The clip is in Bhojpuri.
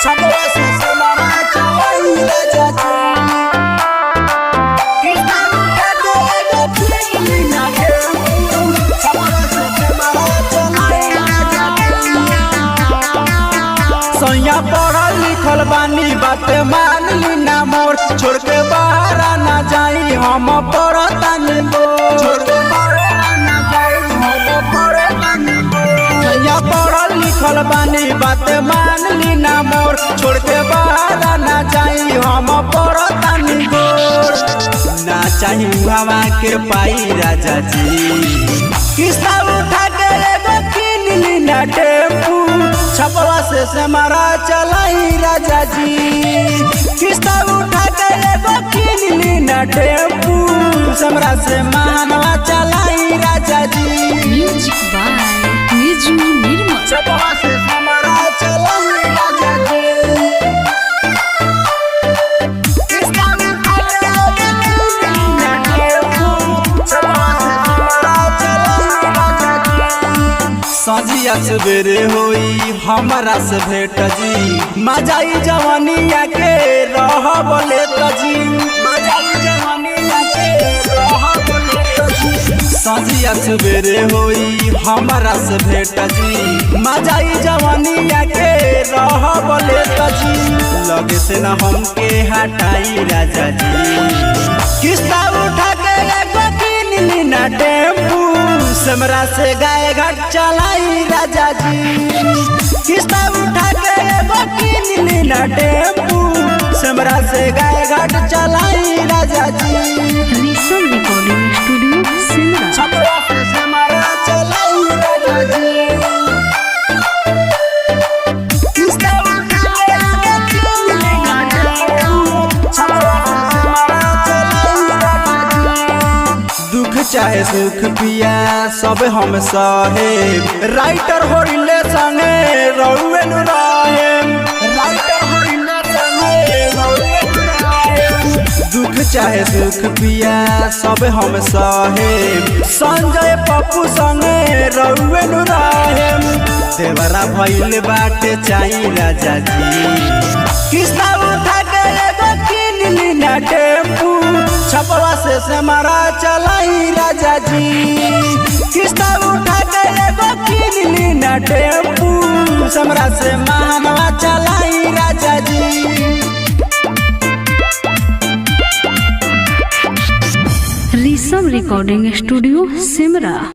छपरा से समारा चलाई राजा जी किस्ता उठा के एगो फिल्म ना के छपरा से समारा चलाई राजा जी सैया पढ़ल लिखल बानी बात मान ली ना मोर छोड़ के बाहर ना जाई हम पढ़तानी छोड़ के बाहर ना जाई हम पढ़तानी सैया पढ़ल लिखल बानी बात मान ली ना मोर छोड़ के बाहर ना जाई हम पढ़तानी ना चाही हवा के पाई राजा जी किस्ता उठा के एगो किन ली ना टेम्पू छपरा से समारा चलाई राजा जी किस्ता उठा के एगो किन ली ना टेम्पू समरा से मानवा चलाई राजा जी म्यूजिक बाय निजू निर्मल छपरा से समारा चलाई राजा जी किस्ता उठा के एगो किन ली ना टेम्पू छपरा से समारा चलाई राजा जी सजिया सवेरे होई हमारा से भेट जी मजाई जवानिया के रह बोले तजी मजाई जवानिया के रह बोले तजी सजिया सवेरे होई हमारा से भेट जी मजाई जवानिया के रह बोले तजी लगे से न हमके हटाई राजा जी किस्ता उठा के एगो किन ली ना टेम्पू समरा से गाय घाट चलाई राजा जी किस्ता उठा के एगो किन ली ना टेम्पू समरा से गाय घाट चलाई राजा जी ऋषभ रिकॉर्डिंग स्टूडियो सिमरा छपरा से समरा चलाई राजा जी किस्ता उठा के एगो किन ली ना टेम्पू छपरा से समरा चलाई राजा जी दुख चाहे सुख पिया सब हम सहे राइटर होरिले संगे रहुए नु रहे राइटर होरिले संगे रहुए नु रहे दुख चाहे सुख पिया सब हम सहे संजय पप्पू संगे रहुए नु रहे देवरा भइल बाटे चाही राजा जी किस्ता उठा के एगो किन ली ना टेम्पू छपरा से समारा चलाई राजा जी किस्ता उठा के एगो किन ली ना टेम्पू समरा से मानवा चलाई राजा जी ऋषभ रिकॉर्डिंग स्टूडियो सिमरा।